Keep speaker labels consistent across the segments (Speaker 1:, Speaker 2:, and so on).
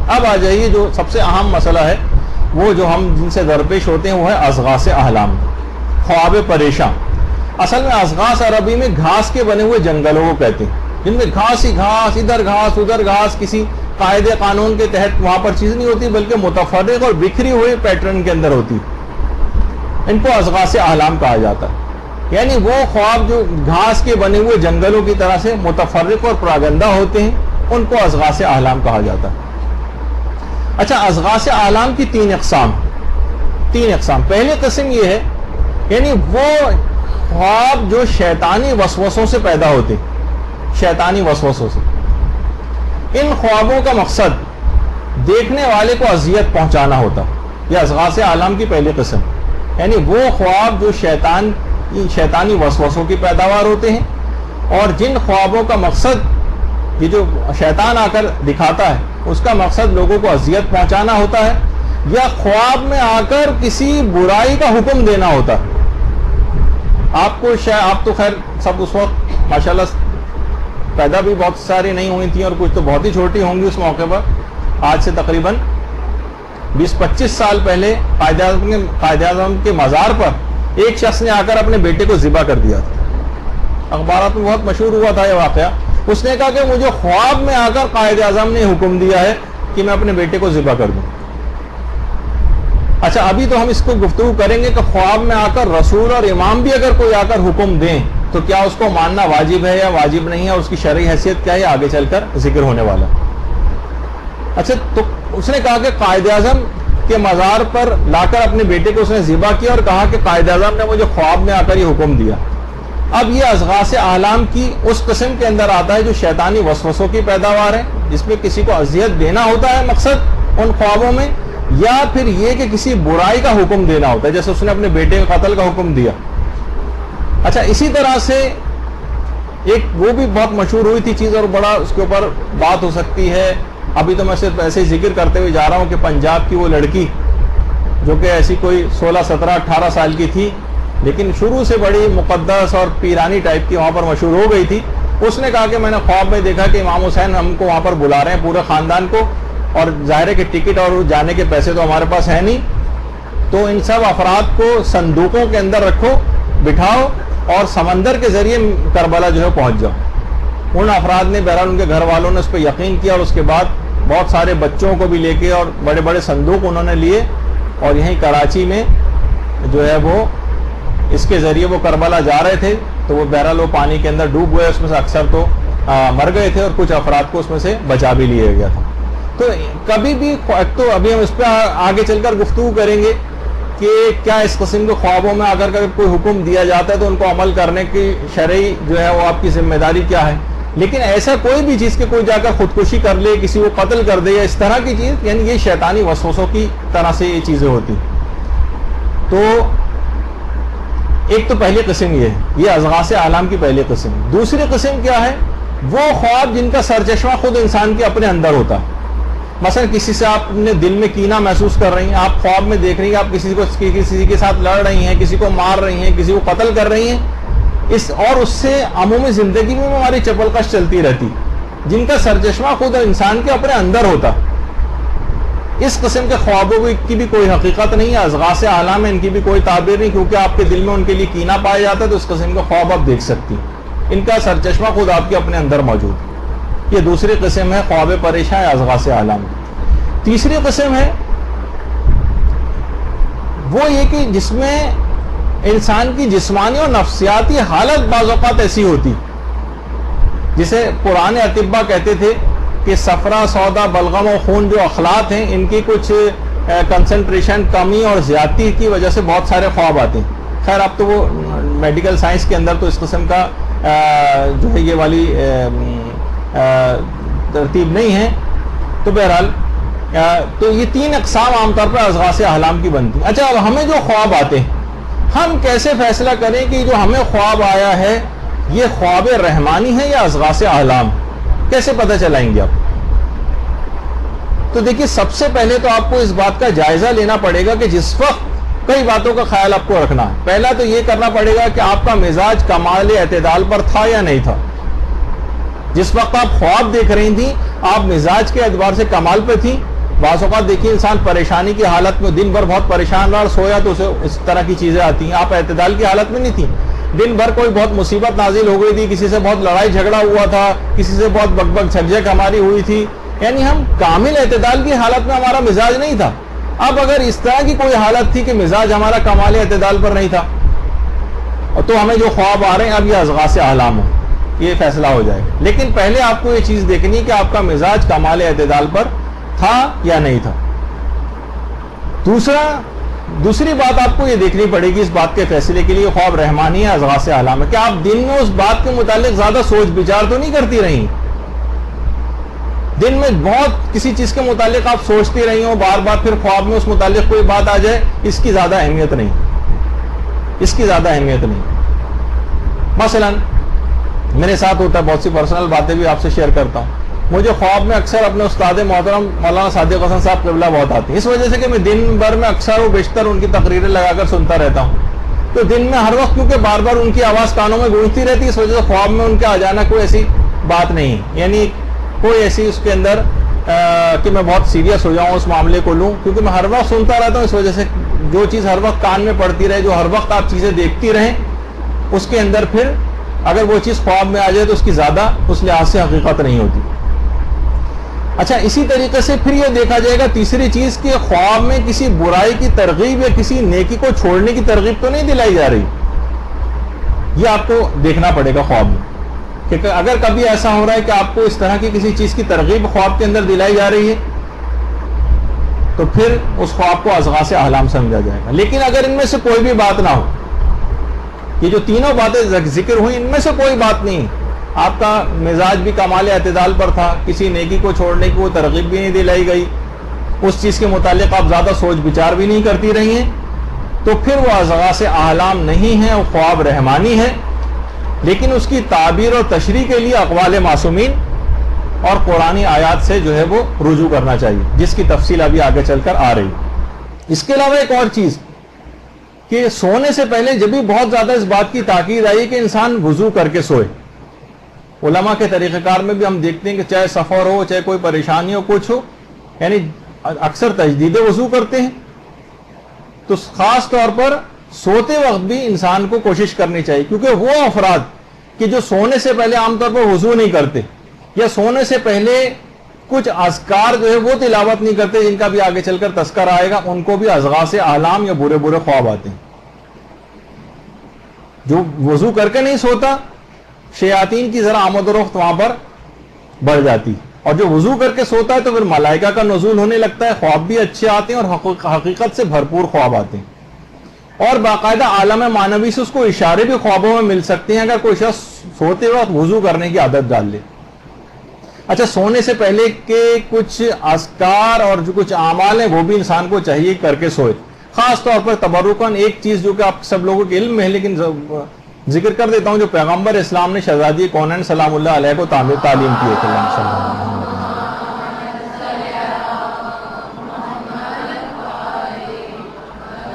Speaker 1: اب آ جائیے جو سب سے اہم مسئلہ ہے، وہ جو ہم جن سے درپیش ہوتے ہیں، وہ ہے اضغاث احلام، خواب پریشاں۔ اصل میں اضغاث عربی میں گھاس کے بنے ہوئے جنگلوں کو کہتے ہیں، جن میں گھاس ہی گھاس، ادھر گھاس ادھر گھاس، کسی قاعدے قانون کے تحت وہاں پر چیز نہیں ہوتی، بلکہ متفرق اور بکھری ہوئے پیٹرن کے اندر ہوتی۔ ان کو اضغاث احلام کہا جاتا ہے، یعنی وہ خواب جو گھاس کے بنے ہوئے جنگلوں کی طرح سے متفرق اور پراگندہ ہوتے ہیں، ان کو اضغاث احلام کہا جاتا ہے۔ اچھا، اضغاث احلام کی تین اقسام۔ پہلی قسم یہ ہے، یعنی وہ خواب جو شیطانی وسوسوں سے پیدا ہوتے، شیطانی وسوسوں سے۔ ان خوابوں کا مقصد دیکھنے والے کو اذیت پہنچانا ہوتا، یہ اضغاث احلام کی پہلی قسم، یعنی وہ خواب جو شیطانی وسوسوں کی پیداوار ہوتے ہیں، اور جن خوابوں کا مقصد، یہ جو شیطان آ کر دکھاتا ہے، اس کا مقصد لوگوں کو اذیت پہنچانا ہوتا ہے، یا خواب میں آ کر کسی برائی کا حکم دینا ہوتا ہے۔ آپ تو خیر سب اس وقت ماشاءاللہ پیدا بھی بہت ساری نہیں ہوئی تھیں، اور کچھ تو بہت ہی چھوٹی ہوں گی اس موقع پر۔ آج سے تقریباً 20-25 سال پہلے قائد اعظم کے مزار پر ایک شخص نے آ کر اپنے بیٹے کو ذبح کر دیا تھا، اخبارات میں بہت مشہور ہوا تھا یہ واقعہ۔ اس نے کہا کہ مجھے خواب میں آ کر قائد اعظم نے حکم دیا ہے کہ میں اپنے بیٹے کو ذبح کر دوں۔ اچھا، ابھی تو ہم اس کو گفتگو کریں گے کہ خواب میں آ کر رسول اور امام بھی اگر کوئی آ کر حکم دیں تو کیا اس کو ماننا واجب ہے یا واجب نہیں ہے، اس کی شرعی حیثیت کیا ہے، آگے چل کر ذکر ہونے والا۔ اچھا، تو اس نے کہا کہ قائد اعظم کے مزار پر لا کر اپنے بیٹے کو اس نے ذبح کیا، اور کہا کہ قائد اعظم نے مجھے خواب میں آ کر یہ حکم دیا۔ اب یہ اضغاث احلام کی اس قسم کے اندر آتا ہے جو شیطانی وسوسوں کی پیداوار ہے، جس میں کسی کو اذیت دینا ہوتا ہے مقصد ان خوابوں میں، یا پھر یہ کہ کسی برائی کا حکم دینا ہوتا ہے، جیسے اس نے اپنے بیٹے کے قتل کا حکم دیا۔ اچھا، اسی طرح سے ایک وہ بھی بہت مشہور ہوئی تھی چیز، اور بڑا اس کے اوپر بات ہو سکتی ہے، ابھی تو میں صرف ایسے ہی ذکر کرتے ہوئے جا رہا ہوں کہ پنجاب کی وہ لڑکی جو کہ ایسی کوئی 16, 17, 18 سال کی تھی، لیکن شروع سے بڑی مقدس اور پیرانی ٹائپ کی وہاں پر مشہور ہو گئی تھی۔ اس نے کہا کہ میں نے خواب میں دیکھا کہ امام حسین ہم کو وہاں پر بلا رہے ہیں، پورے خاندان کو، اور ظاہر ہے کہ ٹکٹ اور جانے کے پیسے تو ہمارے پاس ہے نہیں، تو ان سب افراد کو صندوقوں کے اندر رکھو، بٹھاؤ، اور سمندر کے ذریعے کربلا جو ہے پہنچ جاؤ۔ ان افراد نے بہرحال ان کے گھر والوں نے اس پہ یقین کیا، اور اس کے بعد بہت سارے بچوں کو بھی لے کے اور بڑے بڑے صندوق انہوں نے لیے، اور یہیں کراچی میں جو ہے وہ اس کے ذریعے وہ کربلا جا رہے تھے، تو وہ بہرحال وہ پانی کے اندر ڈوب گئے، اس میں سے اکثر تو مر گئے تھے، اور کچھ افراد کو اس میں سے بچا بھی لیا گیا تھا۔ تو کبھی بھی تو ابھی ہم اس پہ آگے چل کر گفتگو کریں گے کہ کیا اس قسم کے خوابوں میں اگر کوئی حکم دیا جاتا ہے تو ان کو عمل کرنے کی شرعی جو ہے وہ آپ کی ذمہ داری کیا ہے، لیکن ایسا کوئی بھی چیز کہ کوئی جا کر خودکشی کر لے، کسی کو قتل کر دے یا اس طرح کی چیز، یعنی یہ شیطانی وسوسوں کی طرح سے یہ چیزیں ہوتی۔ تو ایک تو پہلی قسم یہ ہے، یہ اضغاث احلام کی پہلی قسم۔ دوسری قسم کیا ہے؟ وہ خواب جن کا سرچشمہ خود انسان کے اپنے اندر ہوتا ہے۔ مثلا کسی سے آپ نے دل میں کینہ محسوس کر رہی ہیں، آپ خواب میں دیکھ رہی ہیں آپ کسی کے ساتھ لڑ رہی ہیں، کسی کو مار رہی ہیں، کسی کو قتل کر رہی ہیں، اور اس سے عمومی زندگی میں ہماری چپل کش چلتی رہتی، جن کا سرچشمہ خود انسان کے اپنے اندر ہوتا۔ اس قسم کے خوابوں کی بھی کوئی حقیقت نہیں ہے، اضغاث احلام میں ان کی بھی کوئی تعبیر نہیں، کیونکہ آپ کے دل میں ان کے لیے کینہ پایا جاتا ہے، تو اس قسم کے خواب آپ دیکھ سکتی ہیں، ان کا سرچشمہ خود آپ کے اپنے اندر موجود ہے۔ یہ دوسری قسم ہے خواب پریشاں یا اضغاث احلام۔ تیسری قسم ہے وہ یہ کہ جس میں انسان کی جسمانی اور نفسیاتی حالت بعض اوقات ایسی ہوتی، جسے پرانے اطباء کہتے تھے کہ صفرا، سودا، بلغم و خون جو اخلاط ہیں، ان کی کچھ کنسنٹریشن کمی اور زیادتی کی وجہ سے بہت سارے خواب آتے ہیں۔ خیر اب تو وہ میڈیکل سائنس کے اندر تو اس قسم کا جو ہے یہ والی ترتیب نہیں ہے، تو بہرحال تو یہ تین اقسام عام طور پر اضغاث احلام کی بنتی ہیں۔ اچھا، اب ہمیں جو خواب آتے ہیں، ہم کیسے فیصلہ کریں کہ جو ہمیں خواب آیا ہے یہ خواب رحمانی ہے یا اضغاث احلام؟ کیسے پتہ چلائیں گے آپ؟ تو دیکھیے، سب سے پہلے تو آپ کو اس بات کا جائزہ لینا پڑے گا کہ جس وقت کئی باتوں کا خیال آپ کو رکھنا ہے۔ پہلا تو یہ کرنا پڑے گا کہ آپ کا مزاج کمال اعتدال پر تھا یا نہیں تھا۔ جس وقت آپ خواب دیکھ رہی تھیں آپ مزاج کے اعتبار سے کمال پہ تھیں بعض اوقات دیکھیے انسان پریشانی کی حالت میں دن بھر بہت پریشان رہا اور سویا تو اسے اس طرح کی چیزیں آتی ہیں. آپ اعتدال کی حالت میں نہیں تھی, دن بھر کوئی بہت مصیبت نازل ہو گئی تھی, کسی سے بہت لڑائی جھگڑا ہوا تھا, کسی سے بہت بک بک جھک ہماری ہوئی تھی, یعنی ہم کامل اعتدال کی حالت میں ہمارا مزاج نہیں تھا. اب اگر اس طرح کی کوئی حالت تھی کہ مزاج ہمارا کمال اعتدال پر نہیں تھا, تو ہمیں جو خواب آ رہے ہیں اب یہ اضغاث احلام ہے, یہ فیصلہ ہو جائے گا. لیکن پہلے آپ کو یہ چیز دیکھنی کہ آپ کا مزاج کمال اعتدال پر تھا یا نہیں تھا. دوسری بات آپ کو یہ دیکھنی پڑے گی اس بات کے فیصلے کے لیے خواب رحمانی ہے اضغاث احلام ہے, کہ آپ دن میں اس بات کے متعلق زیادہ سوچ بچار تو نہیں کرتی رہی. دن میں بہت کسی چیز کے متعلق آپ سوچتی رہی ہوں بار بار, پھر خواب میں اس متعلق کوئی بات آ جائے, اس کی زیادہ اہمیت نہیں, اس کی زیادہ اہمیت نہیں. مثلا میرے ساتھ ہوتا ہے, بہت سی پرسنل باتیں بھی آپ سے شیئر کرتا ہوں. مجھے خواب میں اکثر اپنے استاد محترم مولانا صادق حسن صاحب قبلہ بہت آتے ہیں, اس وجہ سے کہ میں دن بھر میں اکثر و بیشتر ان کی تقریریں لگا کر سنتا رہتا ہوں. تو دن میں ہر وقت کیونکہ بار بار ان کی آواز کانوں میں گونجتی رہتی ہے, اس وجہ سے خواب میں ان کے آ جانا کوئی ایسی بات نہیں, یعنی کوئی ایسی اس کے اندر کہ میں بہت سیریس ہو جاؤں اس معاملے کو لوں, کیونکہ میں ہر وقت سنتا رہتا ہوں. اس وجہ سے جو چیز ہر وقت کان میں پڑتی رہے, جو ہر وقت آپ چیزیں دیکھتی رہیں, اس کے اندر پھر اگر وہ چیز خواب میں آ جائے تو اس کی زیادہ اس لحاظ سے حقیقت نہیں ہوتی. اچھا, اسی طریقے سے پھر یہ دیکھا جائے گا تیسری چیز کہ خواب میں کسی برائی کی ترغیب یا کسی نیکی کو چھوڑنے کی ترغیب تو نہیں دلائی جا رہی. یہ آپ کو دیکھنا پڑے گا خواب میں, کہ اگر کبھی ایسا ہو رہا ہے کہ آپ کو اس طرح کی کسی چیز کی ترغیب خواب کے اندر دلائی جا رہی ہے, تو پھر اس خواب کو اضغاث احلام سمجھا جائے گا. لیکن اگر ان میں سے کوئی بھی بات نہ ہو, یہ جو تینوں باتیں ذکر ہوئی ان میں سے کوئی بات نہیں, آپ کا مزاج بھی کمال اعتدال پر تھا, کسی نیکی کو چھوڑنے کی وہ ترغیب بھی نہیں دلائی گئی, اس چیز کے متعلق آپ زیادہ سوچ بچار بھی نہیں کرتی رہی ہیں, تو پھر وہ اضغاث احلام نہیں ہے, وہ خواب رحمانی ہے. لیکن اس کی تعبیر اور تشریح کے لیے اقوال معصومین اور قرآنی آیات سے جو ہے وہ رجوع کرنا چاہیے, جس کی تفصیل ابھی آگے چل کر آ رہی. اس کے علاوہ ایک اور چیز کہ سونے سے پہلے جب بھی بہت زیادہ اس بات کی تاکید آئی کہ انسان وضو کر کے سوئے. علماء کے طریقہ کار میں بھی ہم دیکھتے ہیں کہ چاہے سفر ہو, چاہے کوئی پریشانی ہو, کچھ ہو, یعنی اکثر تجدید وضو کرتے ہیں. تو خاص طور پر سوتے وقت بھی انسان کو کوشش کرنی چاہیے, کیونکہ وہ افراد کہ جو سونے سے پہلے عام طور پر وضو نہیں کرتے یا سونے سے پہلے کچھ اذکار جو ہے وہ تلاوت نہیں کرتے, جن کا بھی آگے چل کر تذکر آئے گا, ان کو بھی اضغاث احلام یا برے برے خواب آتے ہیں. جو وضو کر کے نہیں سوتا, شیاطین کی ذرا آمد و رفت وہاں پر بڑھ جاتی, اور جو وضو کر کے سوتا ہے تو پھر ملائکہ کا نزول ہونے لگتا ہے, خواب بھی اچھے آتے ہیں اور حقیقت سے بھرپور خواب آتے ہیں. اور باقاعدہ عالم معنوی سے اس کو اشارے بھی خوابوں میں مل سکتے ہیں اگر کوئی شخص سوتے وقت وضو کرنے کی عادت ڈال لے. اچھا, سونے سے پہلے کے کچھ اذکار اور جو کچھ اعمال ہیں وہ بھی انسان کو چاہیے کر کے سوئے. خاص طور پر تبرکاً ایک چیز جو کہ آپ سب لوگوں کے علم میں ہے لیکن ذکر کر دیتا ہوں, جو پیغمبر اسلام نے شہزادی کونین سلام اللہ علیہ کو تعلیم کی ہے.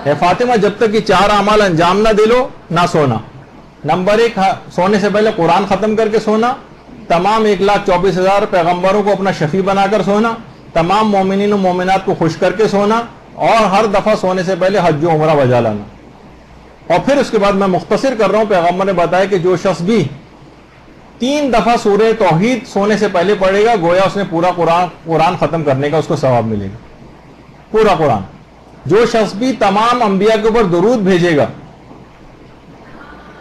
Speaker 1: اے فاطمہ, جب تک یہ 4 اعمال انجام نہ دلو نہ سونا. نمبر 1, سونے سے پہلے قرآن ختم کر کے سونا, تمام 1,24,000 پیغمبروں کو اپنا شفیع بنا کر سونا, تمام مومنین و مومنات کو خوش کر کے سونا, اور ہر دفعہ سونے سے پہلے حج و عمرہ بجا لانا. اور پھر اس کے بعد میں مختصر کر رہا ہوں, پیغمبر نے بتایا کہ جو شخص بھی 3 دفعہ سورہ توحید سونے سے پہلے پڑھے گا, گویا اس نے پورا قرآن ختم کرنے کا اس کو ثواب ملے گا, پورا قرآن. جو شخص بھی تمام انبیاء کے اوپر درود بھیجے گا,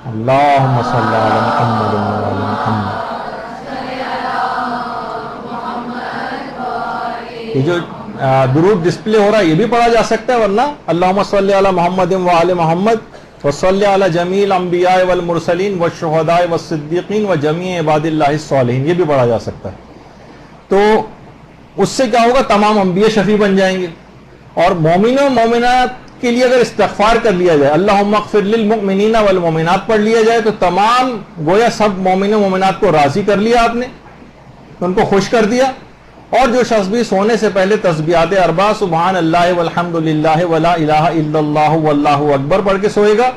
Speaker 1: اللہم صلی علی محمد وعلی محمد, یہ جو درود ڈسپلے ہو رہا ہے یہ بھی پڑھا جا سکتا ہے, ورنہ اللہم صلی علی محمد وعلی محمد وصلی علی جمیع الانبیاء والمرسلین والشہداء والصدیقین وجمیع عباد اللہ الصالحین, یہ بھی پڑھا جا سکتا ہے. تو اس سے کیا ہوگا, تمام انبیاء شفیع بن جائیں گے. اور مومنوں و مومنات کے لیے اگر استغفار کر لیا جائے, اللہم اغفر للمؤمنین والمؤمنات پڑھ لیا جائے, تو تمام گویا سب مومنوں و مومنات کو راضی کر لیا آپ نے, ان کو خوش کر دیا. اور جو شخص بھی سونے سے پہلے تسبیحات 4 سبحان اللہ والحمد للہ ولا الہ الا اللہ واللہ اکبر پڑھ کے سوئے گا,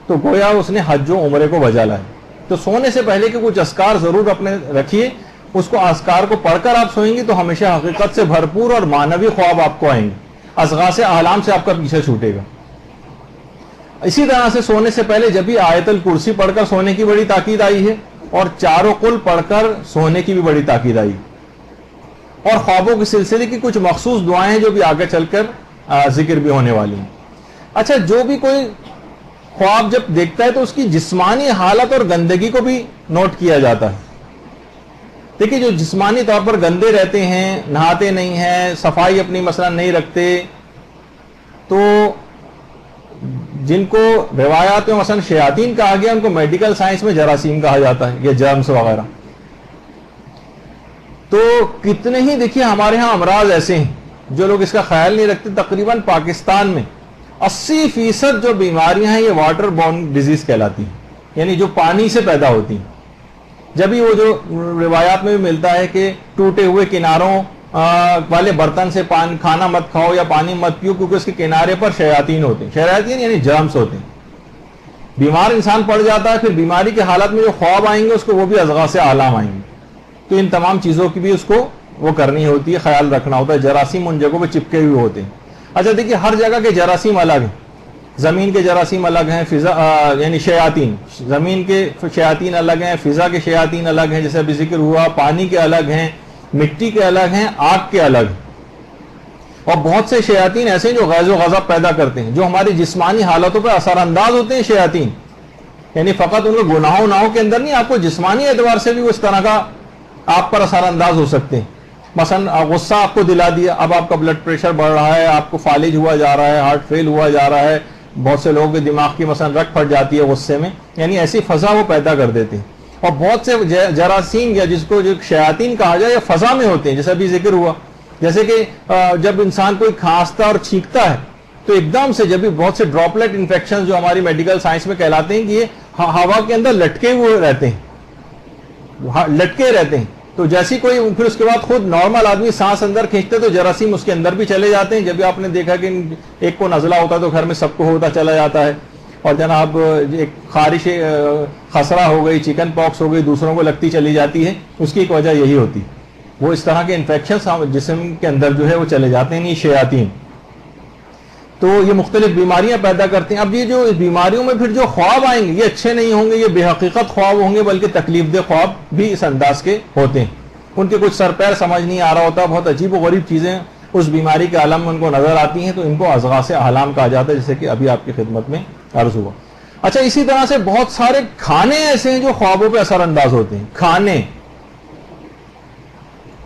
Speaker 1: تو گویا اس نے حج و عمرے کو بجا لائے. تو سونے سے پہلے کے کچھ اذکار ضرور اپنے رکھیے, اس کو اذکار کو پڑھ کر آپ سوئیں گی تو ہمیشہ حقیقت سے بھرپور اور معنوی خواب آپ کو آئیں گے، اضغاث احلام سے آپ کا پیچھا چھوٹے گا۔ اسی طرح سے سونے سے پہلے جب بھی آیت الکرسی پڑھ کر سونے کی بڑی تاکید آئی ہے، اور چاروں قل پڑھ کر سونے کی بھی بڑی تاکید آئی، اور خوابوں کے سلسلے کی کچھ مخصوص دعائیں ہیں جو بھی آگے چل کر ذکر بھی ہونے والی ہیں۔ اچھا، جو بھی کوئی خواب جب دیکھتا ہے تو اس کی جسمانی حالت اور گندگی کو بھی نوٹ کیا جاتا ہے۔ دیکھیے، جو جسمانی طور پر گندے رہتے ہیں، نہاتے نہیں ہیں، صفائی اپنی مثلا نہیں رکھتے، تو جن کو روایات میں مثلا شیاطین کہا گیا، ان کو میڈیکل سائنس میں جراثیم کہا جاتا ہے، یا جرمز وغیرہ۔ تو کتنے ہی دیکھیے ہمارے ہاں امراض ایسے ہیں جو لوگ اس کا خیال نہیں رکھتے۔ تقریباً پاکستان میں 80% جو بیماریاں ہیں یہ واٹر بورن ڈیزیز کہلاتی ہیں، یعنی جو پانی سے پیدا ہوتی ہیں۔ جبھی وہ جو روایات میں بھی ملتا ہے کہ ٹوٹے ہوئے کناروں والے برتن سے کھانا مت کھاؤ یا پانی مت پیو، کیونکہ اس کے کنارے پر شیاطین ہوتے ہیں۔ شیاطین یعنی جرمز ہوتے ہیں۔ بیمار انسان پڑ جاتا ہے، پھر بیماری کی حالت میں جو خواب آئیں گے اس کو وہ بھی اضغاث احلام آئیں گے۔ تو ان تمام چیزوں کی بھی اس کو وہ کرنی ہوتی ہے، خیال رکھنا ہوتا ہے۔ جراثیم ان جگہوں پہ چپکے ہوئے ہوتے ہیں۔ اچھا دیکھیے، ہر جگہ کے جراثیم الگ ہیں۔ زمین کے جراثیم الگ ہیں، فضا یعنی شیاطین، زمین کے شیاطین الگ ہیں، فضا کے شیاطین الگ ہیں، جیسے ابھی ذکر ہوا، پانی کے الگ ہیں، مٹی کے الگ ہیں، آگ کے الگ ہیں۔ اور بہت سے شیاطین ایسے ہیں جو غیظ و غضب پیدا کرتے ہیں، جو ہماری جسمانی حالتوں پر اثر انداز ہوتے ہیں۔ شیاطین یعنی فقط ان کے گناہوں کے اندر نہیں، آپ کو جسمانی اعتبار سے بھی وہ اس طرح کا آپ پر اثر انداز ہو سکتے ہیں۔ مثلا غصہ آپ کو دلا دیا، اب آپ کا بلڈ پریشر بڑھ رہا ہے، آپ کو فالج ہوا جا رہا ہے، ہارٹ فیل ہوا جا رہا ہے، بہت سے لوگوں کے دماغ کی مثلا رگ پھٹ جاتی ہے غصے میں، یعنی ایسی فضا وہ پیدا کر دیتے ہیں۔ اور بہت سے جراثیم یا جس کو جو شیاطین کہا جائے یہ فضا میں ہوتے ہیں، جیسے ابھی ذکر ہوا، جیسے کہ جب انسان کوئی کھانستا اور چھینکتا ہے تو ایک دم سے جب بھی بہت سے ڈراپلیٹ انفیکشن جو ہماری میڈیکل سائنس میں کہلاتے ہیں کہ یہ ہوا کے اندر لٹکے ہوئے رہتے ہیں، لٹکے رہتے ہیں، تو جیسی کوئی پھر اس کے بعد خود نارمل آدمی سانس اندر کھینچتے تو جراثیم اس کے اندر بھی چلے جاتے ہیں۔ جب بھی آپ نے دیکھا کہ ایک کو نزلہ ہوتا ہے تو گھر میں سب کو ہوتا چلا جاتا ہے، اور جناب ایک خارش خسرہ ہو گئی، چکن پاکس ہو گئی، دوسروں کو لگتی چلی جاتی ہے، اس کی ایک وجہ یہی ہوتی ہے، وہ اس طرح کے انفیکشنز جسم کے اندر جو ہے وہ چلے جاتے ہیں، یہ شیاطین۔ تو یہ مختلف بیماریاں پیدا کرتے ہیں۔ اب یہ جو بیماریوں میں پھر جو خواب آئیں گے یہ اچھے نہیں ہوں گے، یہ بے حقیقت خواب ہوں گے، بلکہ تکلیف دہ خواب بھی اس انداز کے ہوتے ہیں۔ ان کے کچھ سر پیر سمجھ نہیں آ رہا ہوتا، بہت عجیب و غریب چیزیں اس بیماری کے عالم میں ان کو نظر آتی ہیں، تو ان کو اضغاث احلام کہا جاتا ہے، جیسے کہ ابھی آپ کی خدمت میں عرض ہوا۔ اچھا، اسی طرح سے بہت سارے کھانے ایسے ہیں جو خوابوں پہ اثر انداز ہوتے ہیں۔ کھانے،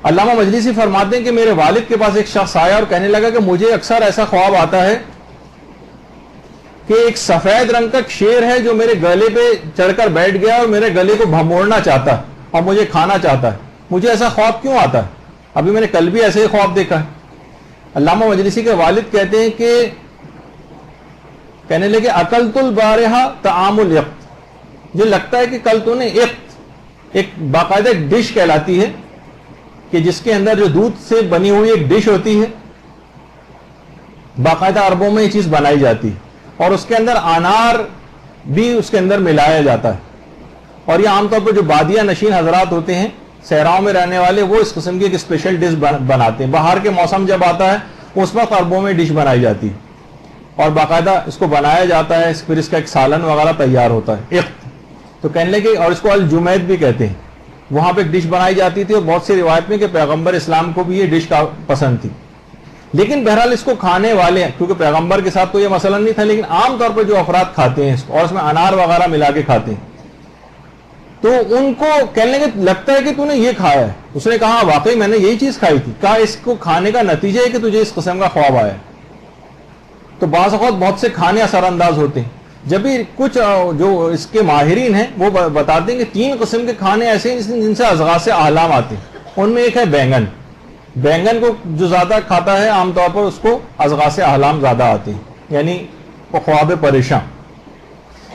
Speaker 1: علامہ مجلسی فرماتے ہیں کہ میرے والد کے پاس ایک شخص آیا اور کہنے لگا کہ مجھے اکثر ایسا خواب آتا ہے کہ ایک سفید رنگ کا شیر ہے جو میرے گلے پہ چڑھ کر بیٹھ گیا اور میرے گلے کو بھموڑنا چاہتا ہے اور مجھے کھانا چاہتا ہے۔ مجھے ایسا خواب کیوں آتا ہے؟ ابھی میں نے کل بھی ایسے ہی خواب دیکھا ہے۔ علامہ مجلسی کے والد کہتے ہیں کہ کہنے لگے اکلت البارحہ طعام الیقط، یہ لگتا ہے کہ کل تو نے ایک باقاعدہ ایک ڈش کہلاتی ہے کہ جس کے اندر جو دودھ سے بنی ہوئی ایک ڈش ہوتی ہے، باقاعدہ عربوں میں یہ چیز بنائی جاتی ہے، اور اس کے اندر انار بھی اس کے اندر ملایا جاتا ہے۔ اور یہ عام طور پر جو بادیہ نشین حضرات ہوتے ہیں، صحراؤں میں رہنے والے، وہ اس قسم کی ایک اسپیشل ڈش بناتے ہیں۔ باہر کے موسم جب آتا ہے اس وقت عربوں میں ڈش بنائی جاتی ہے اور باقاعدہ اس کو بنایا جاتا ہے، پھر اس کا ایک سالن وغیرہ تیار ہوتا ہے۔ تو کہنے لگے، اور اس کو الجمید بھی کہتے ہیں، وہاں پہ ایک ڈش بنائی جاتی تھی، اور بہت سی روایت میں کہ پیغمبر اسلام کو بھی یہ ڈش کا پسند تھی، لیکن بہرحال اس کو کھانے والے ہیں، کیونکہ پیغمبر کے ساتھ تو یہ مسئلہ نہیں تھا، لیکن عام طور پر جو افراد کھاتے ہیں اس کو، اور اس میں انار وغیرہ ملا کے کھاتے ہیں، تو ان کو کہنے لگے لگتا ہے کہ تو نے یہ کھایا ہے۔ اس نے کہا واقعی میں نے یہی چیز کھائی تھی۔ کہا اس کو کھانے کا نتیجہ ہے کہ تجھے اس قسم کا خواب آیا ہے۔ تو بعض اوقات بہت سے کھانے اثر انداز ہوتے ہیں۔ جب بھی کچھ جو اس کے ماہرین ہیں وہ بتاتے ہیں کہ 3 قسم کے کھانے ایسے ہیں جن سے اضغاث احلام آتے ہیں۔ ان میں ایک ہے بینگن۔ بینگن کو جو زیادہ کھاتا ہے عام طور پر اس کو اضغاث احلام زیادہ آتے ہیں، یعنی وہ خواب پریشان۔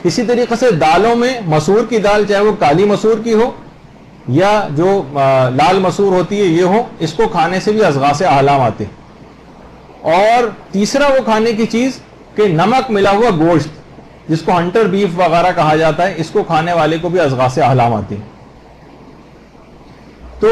Speaker 1: اسی طریقے سے دالوں میں مسور کی دال، چاہے وہ کالی مسور کی ہو یا جو لال مسور ہوتی ہے یہ ہو، اس کو کھانے سے بھی اضغاث احلام آتے ہیں۔ اور تیسرا وہ کھانے کی چیز کہ نمک ملا ہوا گوشت، جس کو ہنٹر بیف وغیرہ کہا جاتا ہے، اس کو کھانے والے کو بھی اضغاث احلام آتے ہیں۔ تو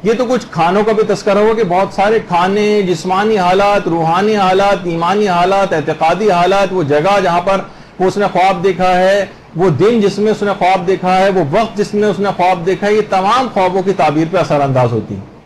Speaker 1: یہ تو کچھ کھانوں کا بھی تذکرہ ہوا کہ بہت سارے کھانے، جسمانی حالات، روحانی حالات، ایمانی حالات، اعتقادی حالات، وہ جگہ جہاں پر وہ اس نے خواب دیکھا ہے، وہ دن جس میں اس نے خواب دیکھا ہے، وہ وقت جس میں اس نے خواب دیکھا ہے، یہ تمام خوابوں کی تعبیر پہ اثر انداز ہوتی ہیں.